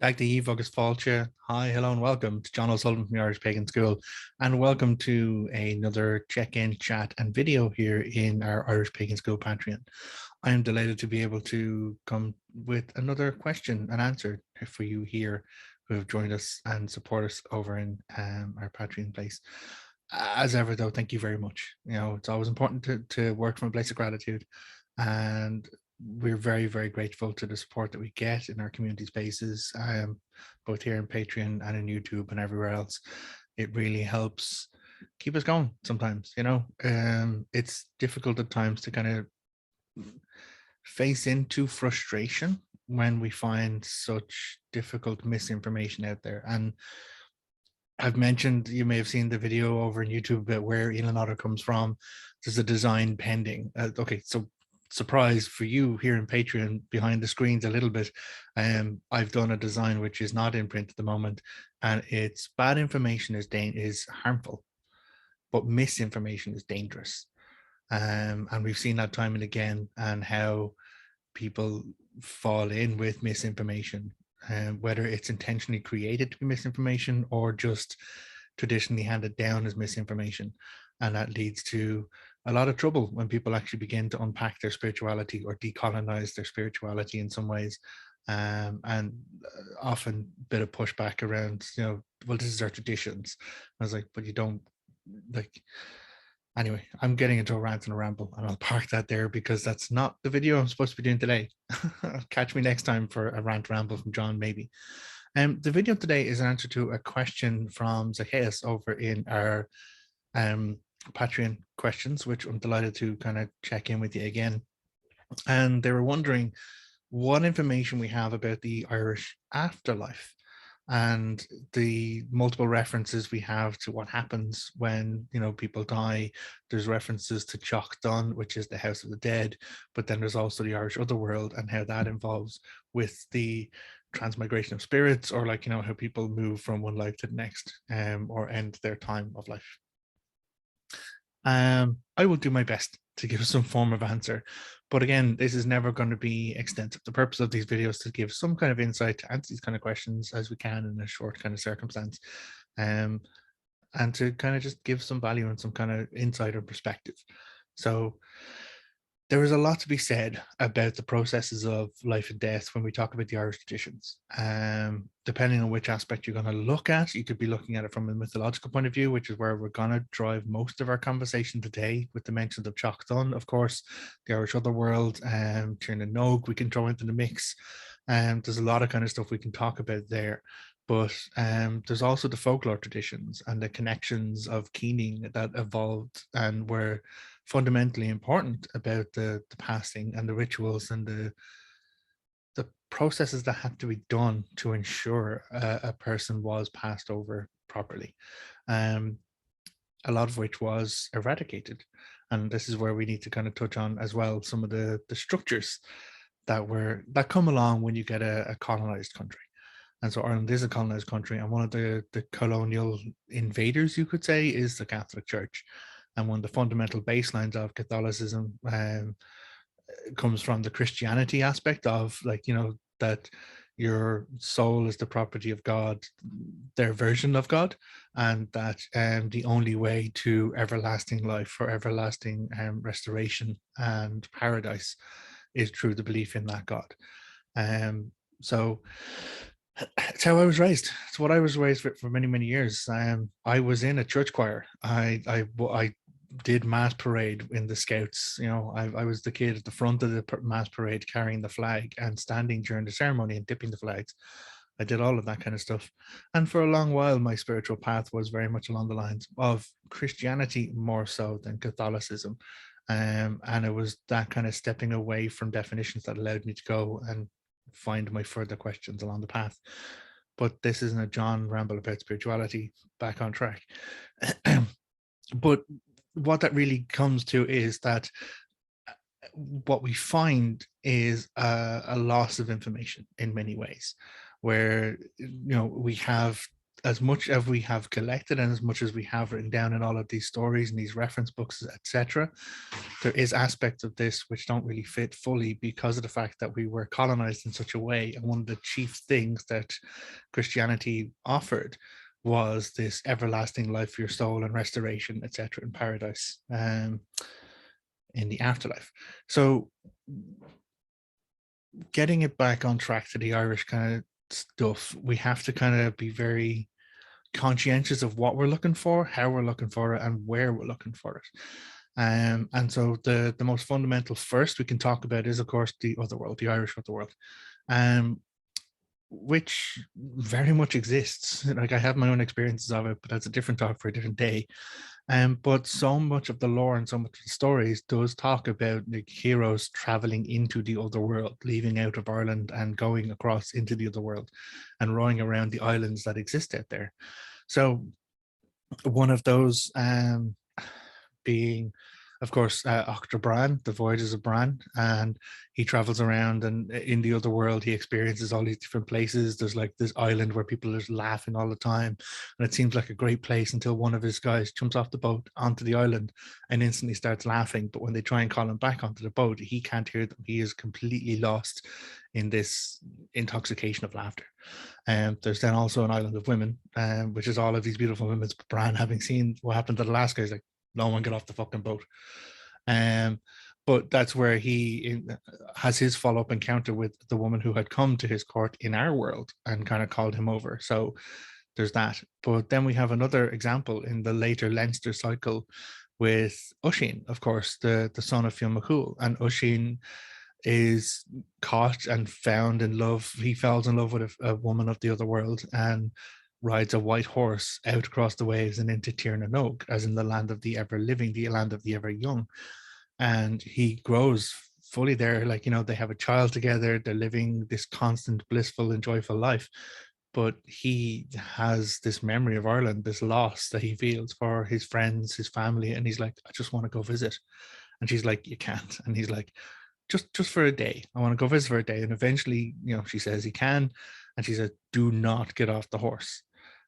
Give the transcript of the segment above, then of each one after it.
Back to Eve August Fáilte. Hi, hello, and welcome to John O'Sullivan from the Irish Pagan School. And welcome to another check-in, chat, and video here in our Irish Pagan School Patreon. I am delighted to be able to come with another question and answer for you here who have joined us and support us over in our Patreon place. As ever, though, thank you very much. You know, it's always important to work from a place of gratitude, and we're very, very grateful to the support that we get in our community spaces, both here in Patreon and in YouTube and everywhere else. It really helps keep us going sometimes, you know. It's difficult at times to kind of face into frustration when we find such difficult misinformation out there. And I've mentioned, you may have seen the video over on YouTube about where Elon comes from. There's a design pending. Okay, so surprise for you here in Patreon, behind the screens a little bit. I've done a design which is not in print at the moment, and it's bad information is harmful, but misinformation is dangerous. And we've seen that time and again, and how people fall in with misinformation, whether it's intentionally created to be misinformation or just traditionally handed down as misinformation. And that leads to a lot of trouble when people actually begin to unpack their spirituality or decolonize their spirituality in some ways. And often a bit of pushback around, you know, well, this is our traditions. I was like, but you don't, like, anyway, I'm getting into a rant and a ramble, and I'll park that there because that's not the video I'm supposed to be doing today. Catch me next time for a rant ramble from John, maybe. The video today is an answer to a question from Zacchaeus over in our Patreon questions, which I'm delighted to kind of check in with you again. And they were wondering what information we have about the Irish afterlife and the multiple references we have to what happens when, you know, people die. There's references to Templeton, which is the house of the dead, but then there's also the Irish otherworld and how that involves with the transmigration of spirits, or, like, you know, how people move from one life to the next, or end their time of life. I will do my best to give some form of answer, but again, this is never going to be extensive. The purpose of these videos is to give some kind of insight to answer these kind of questions as we can in a short kind of circumstance, and to kind of just give some value and some kind of insight or perspective. So there is a lot to be said about the processes of life and death when we talk about the Irish traditions. Depending on which aspect you're going to look at, you could be looking at it from a mythological point of view, which is where we're going to drive most of our conversation today, with the mentions of Templeton, of course, the Irish otherworld, Tír na nÓg we can throw into the mix. There's a lot of kind of stuff we can talk about there. But there's also the folklore traditions and the connections of keening that evolved and were fundamentally important about the passing and the rituals and the processes that had to be done to ensure a person was passed over properly, a lot of which was eradicated. And this is where we need to kind of touch on as well some of the structures that come along when you get a colonized country. And so Ireland is a colonized country, and one of the colonial invaders, you could say, is the Catholic Church. And one of the fundamental baselines of Catholicism comes from the Christianity aspect of, like, you know, that your soul is the property of God, their version of God, and that the only way to everlasting life or everlasting restoration and paradise is through the belief in that God. So it's how I was raised. It's what I was raised with for many, many years. I was in a church choir. I did mass parade in the Scouts. You know, I was the kid at the front of the mass parade carrying the flag and standing during the ceremony and dipping the flags. I did all of that kind of stuff. And for a long while, my spiritual path was very much along the lines of Christianity more so than Catholicism. And it was that kind of stepping away from definitions that allowed me to go and find my further questions along the path. But this isn't a John ramble about spirituality. Back on track. But what that really comes to is that what we find is a loss of information in many ways, where, you know, we have as much as we have collected and as much as we have written down in all of these stories and these reference books, etc., there is aspects of this which don't really fit fully because of the fact that we were colonized in such a way. And one of the chief things that Christianity offered was this everlasting life for your soul and restoration, etc., in paradise, in the afterlife. So getting it back on track to the Irish kind of stuff, we have to kind of be very conscientious of what we're looking for, how we're looking for it, and where we're looking for it. And so the most fundamental first we can talk about is, of course, the otherworld, the Irish otherworld, which very much exists. Like, I have my own experiences of it, but that's a different talk for a different day. But so much of the lore and so much of the stories does talk about the heroes traveling into the other world, leaving out of Ireland and going across into the other world and rowing around the islands that exist out there. So one of those being, of course, Octor Bran, the Voyages of Bran, and he travels around, and in the other world he experiences all these different places. There's like this island where people are laughing all the time, and it seems like a great place until one of his guys jumps off the boat onto the island and instantly starts laughing. But when they try and call him back onto the boat, he can't hear them. He is completely lost in this intoxication of laughter. There's then also an island of women, which is all of these beautiful women. But Bran, having seen what happened to the last guy, is like, no one get off the fucking boat. But that's where he has his follow-up encounter with the woman who had come to his court in our world and kind of called him over. So there's that. But then we have another example in the later Leinster cycle with Oisin, of course, the son of Fionn McCool. And Oisin is caught and found in love. He falls in love with a woman of the other world and rides a white horse out across the waves and into Tir na Nog, as in the land of the ever living, the land of the ever young. And he grows fully there. Like, you know, they have a child together. They're living this constant, blissful and joyful life. But he has this memory of Ireland, this loss that he feels for his friends, his family. And he's like, I just want to go visit. And she's like, you can't. And he's like, just for a day. I want to go visit for a day. And eventually, you know, she says he can. And she said, do not get off the horse.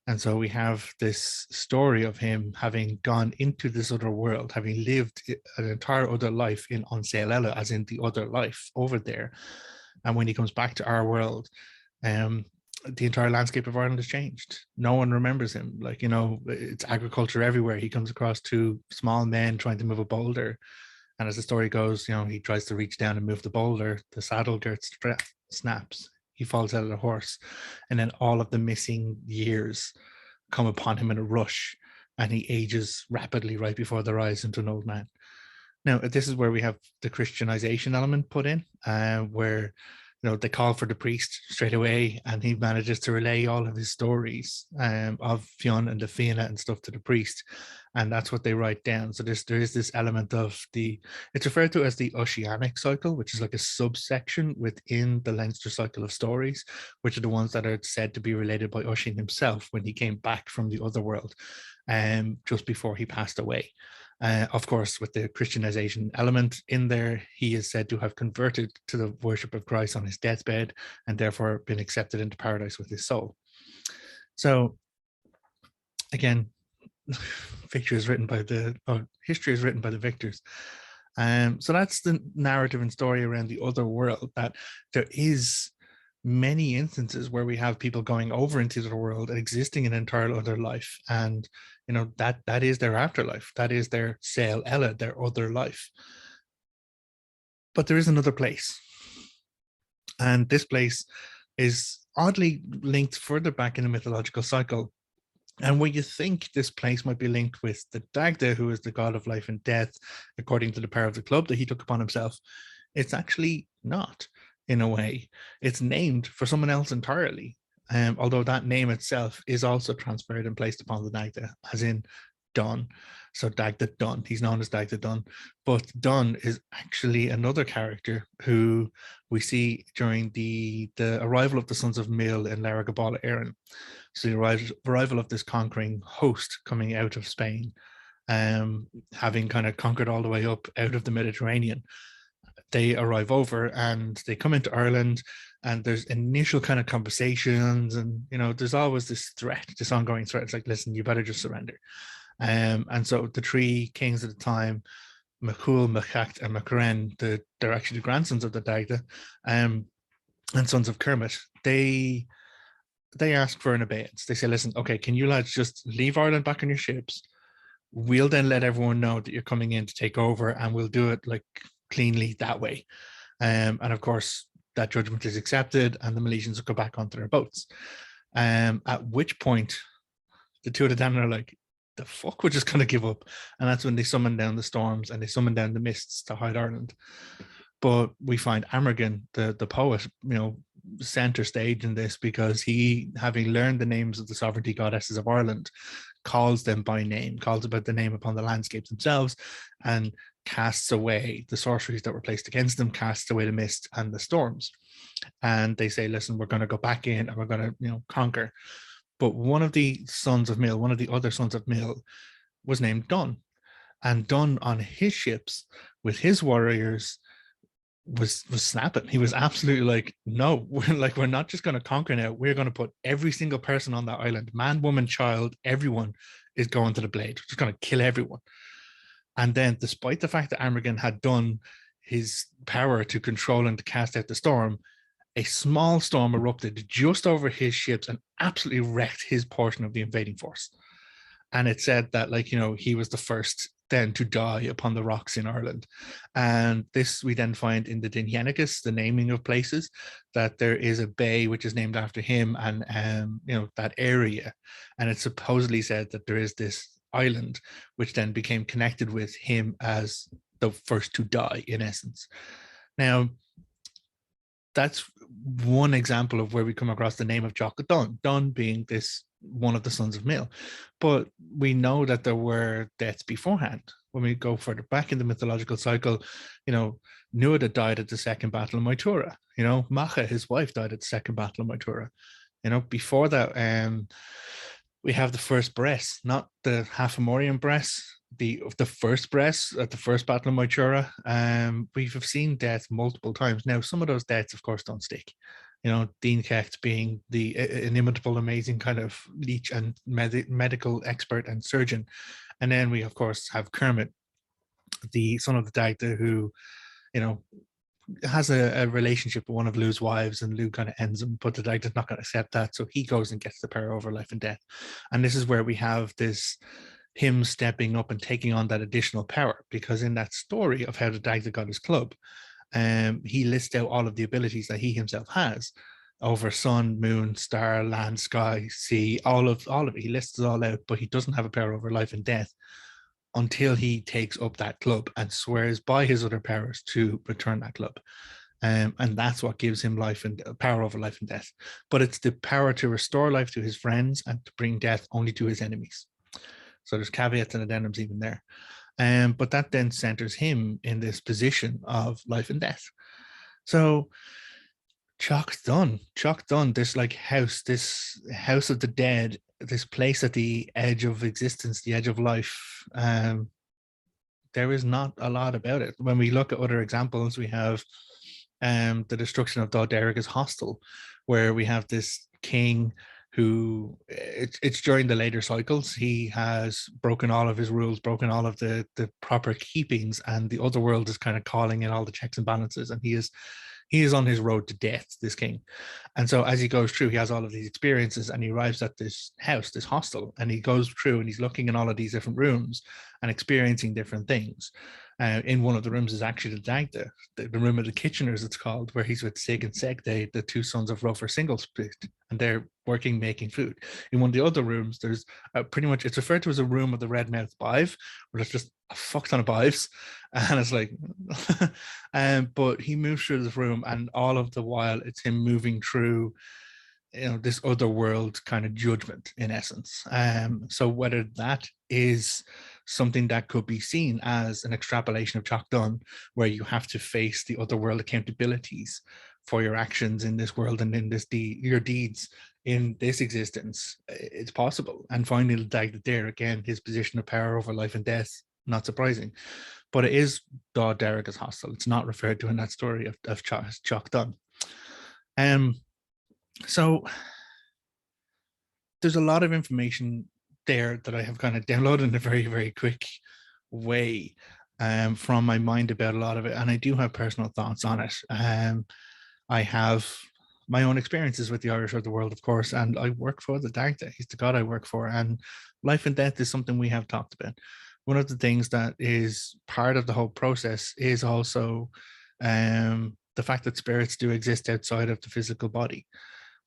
And so we have this story of him having gone into this other world, having lived an entire other life in Onseilella, as in the other life over there. And when he comes back to our world, the entire landscape of Ireland has changed. No one remembers him. Like, you know, it's agriculture everywhere. He comes across two small men trying to move a boulder. And as the story goes, you know, he tries to reach down and move the boulder. The saddle girth snaps. He falls out of the horse, and then all of the missing years come upon him in a rush, and he ages rapidly right before their eyes into an old man. Now, this is where we have the Christianization element put in, where, you know, they call for the priest straight away, and he manages to relay all of his stories of Fionn and the Fianna and stuff to the priest, and that's what they write down. So there is this element of it's referred to as the Oceanic cycle, which is like a subsection within the Leinster cycle of stories, which are the ones that are said to be related by Oisin himself when he came back from the other world, just before he passed away. Of course, with the Christianization element in there, he is said to have converted to the worship of Christ on his deathbed and therefore been accepted into paradise with his soul. So, again, history is written by the victors. So that's the narrative and story around the other world, that there is many instances where we have people going over into the world and existing an entire other life, and you know that is their afterlife, that is their Sail Ella, their other life. But there is another place, and this place is oddly linked further back in the mythological cycle. And where you think this place might be linked with the Dagda, who is the god of life and death, according to the power of the club that he took upon himself, it's actually not. In a way, it's named for someone else entirely. Although that name itself is also transferred and placed upon the Dagda, as in Dun. So Dagda Dun, he's known as Dagda Dun. But Dun is actually another character who we see during the arrival of the sons of Mill in Lara Gabala Erin. So the arrival of this conquering host coming out of Spain, having kind of conquered all the way up out of the Mediterranean. they arrive over and they come into Ireland, and there's initial kind of conversations, and there's always this threat, this ongoing threat. It's like, listen, you better just surrender. And so the three kings at the time, McCool, Machacht, and MacRen, they're actually the grandsons of the Dagda, and sons of Kermit. They ask for an abeyance. They say, listen, okay, can you lads just leave Ireland back on your ships? We'll then let everyone know that you're coming in to take over, and we'll do it like cleanly that way. And of course, that judgment is accepted, and the Milesians will go back onto their boats. At which point, the two of them are like, the fuck, we're just going to give up. And that's when they summon down the storms and they summon down the mists to hide Ireland. But we find Amergin, the poet, center stage in this, because he, having learned the names of the sovereignty goddesses of Ireland, calls them by name, calls about the name upon the landscapes themselves, and casts away the sorceries that were placed against them, casts away the mist and the storms. And they say, listen, we're going to go back in and we're going to, conquer. But one of the sons of Mill, one of the other sons of Mill, was named Dun. And Dun, on his ships with his warriors, was snapping. He was absolutely like, no, we're not just going to conquer now. We're going to put every single person on that island, man, woman, child, everyone is going to the blade. We're just going to kill everyone. And then, despite the fact that Amergin had done his power to control and to cast out the storm, a small storm erupted just over his ships and absolutely wrecked his portion of the invading force. And it said that, he was the first then to die upon the rocks in Ireland. And this we then find in the Dinhenicus, the naming of places, that there is a bay which is named after him, and that area. And it's supposedly said that there is this island which then became connected with him as the first to die, in essence. Now, that's one example of where we come across the name of Jock Dun, Dun being this one of the sons of Mill. But we know that there were deaths beforehand. When we go further back in the mythological cycle, Nuada died at the Second Battle of Moytura. Macha, his wife, died at the Second Battle of Moytura. Before that, we have the first Bress, not the Half-Amorian Bress, the first Bress at the first Battle of Moytura. We've seen death multiple times. Now, some of those deaths, of course, don't stick. Dean Kecht being the inimitable, amazing kind of leech and medical expert and surgeon. And then we, of course, have Kermit, the son of the Dagda, who, has a relationship with one of Lou's wives, and Lou kind of ends him, but the Dagda's not going to accept that. So he goes and gets the power over life and death. And this is where we have him stepping up and taking on that additional power, because in that story of how the Dagda got his club, he lists out all of the abilities that he himself has over sun, moon, star, land, sky, sea, all of it. He lists it all out, but he doesn't have a power over life and death until he takes up that club and swears by his other powers to return that club. And that's what gives him life and power over life and death. But it's the power to restore life to his friends and to bring death only to his enemies. So there's caveats and addendums even there. But that then centers him in this position of life and death. So Jock Dun, this house of the dead, this place at the edge of existence, the edge of life. There is not a lot about it. When we look at other examples, we have the destruction of Dod Eric's hostel, where we have this king who, it's during the later cycles, he has broken all of his rules, broken all of the proper keepings, and the other world is kind of calling in all the checks and balances, and he is on his road to death, this king. And so as he goes through, he has all of these experiences, and he arrives at this house, this hostel, and he goes through and he's looking in all of these different rooms and experiencing different things. In one of the rooms is actually the Dagda, the room of the Kitcheners, it's called, where he's with Sig and Segde, the two sons of Rofer Singlesplit, and they're working, making food. In one of the other rooms, there's pretty much, it's referred to as a room of the red-mouthed bive, where there's just a fuck ton of bives, and it's like, but he moves through this room, and all of the while, it's him moving through this other world kind of judgment, in essence. So whether that is something that could be seen as an extrapolation of Jock Dun, where you have to face the other world accountabilities for your actions in this world and in this your deeds in this existence, it's possible. And finding the Dagda there, again, his position of power over life and death, not surprising. but it is Dá Derek as hostile. It's not referred to in that story of Chalk Dun. So there's a lot of information there that I have kind of downloaded in a very, very quick way from my mind about a lot of it. And I do have personal thoughts on it. I have my own experiences with the Irish of the world, of course, and I work for the Dagda. He's the God I work for. And life and death is something we have talked about. One of the things that is part of the whole process is also the fact that spirits do exist outside of the physical body,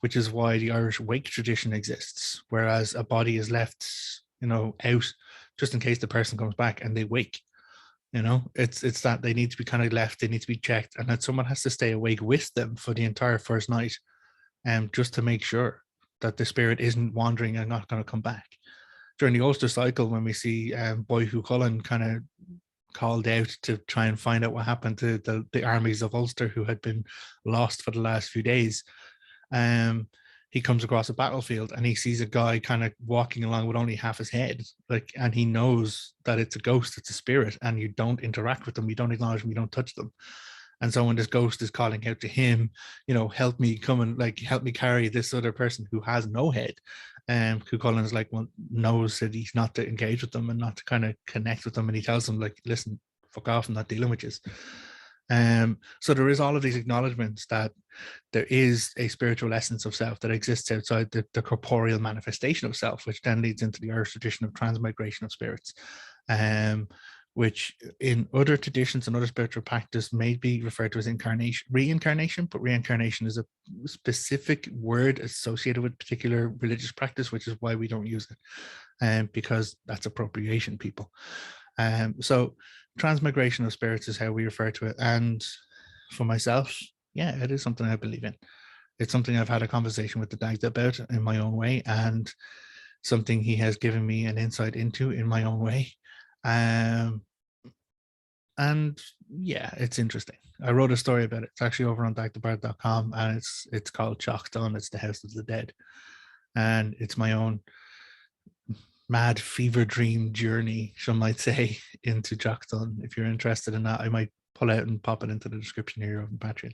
which is why the Irish wake tradition exists, whereas a body is left, out just in case the person comes back and they wake. It's that they need to be kind of left, they need to be checked, and that someone has to stay awake with them for the entire first night, just to make sure that the spirit isn't wandering and not going to come back. During the Ulster cycle, when we see Boyhu Cullen kind of called out to try and find out what happened to the armies of Ulster who had been lost for the last few days, he comes across a battlefield and he sees a guy kind of walking along with only half his head, and he knows that it's a ghost, it's a spirit, and you don't interact with them, you don't acknowledge them, you don't touch them. And so when this ghost is calling out to him, help me come and help me carry this other person who has no head, who Cullen is knows that he's not to engage with them and not to kind of connect with them, and he tells them listen, fuck off, I'm not dealing with you. So there is all of these acknowledgements that there is a spiritual essence of self that exists outside the corporeal manifestation of self, which then leads into the Irish tradition of transmigration of spirits, which in other traditions and other spiritual practice may be referred to as reincarnation, but reincarnation is a specific word associated with particular religious practice, which is why we don't use it, because that's appropriation, people. So transmigration of spirits is how we refer to it. And for myself, yeah, it is something I believe in. It's something I've had a conversation with the Dagda about in my own way, and something he has given me an insight into in my own way. And yeah, it's interesting. I wrote a story about it. It's actually over on dagdabard.com, and it's called Chalk Dun. It's the House of the Dead. And it's my own mad fever dream journey, some might say, into Chalk Dun. If you're interested in that, I might pull out and pop it into the description here on Patreon.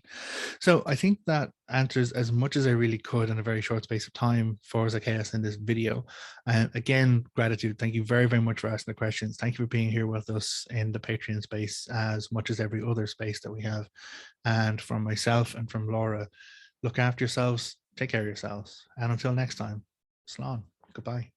So I think that answers as much as I really could in a very short space of time for Zacchaeus in this video. Again, gratitude. Thank you very, very much for asking the questions. Thank you for being here with us in the Patreon space as much as every other space that we have. And from myself and from Laura, look after yourselves, take care of yourselves. And until next time, Slán. Goodbye.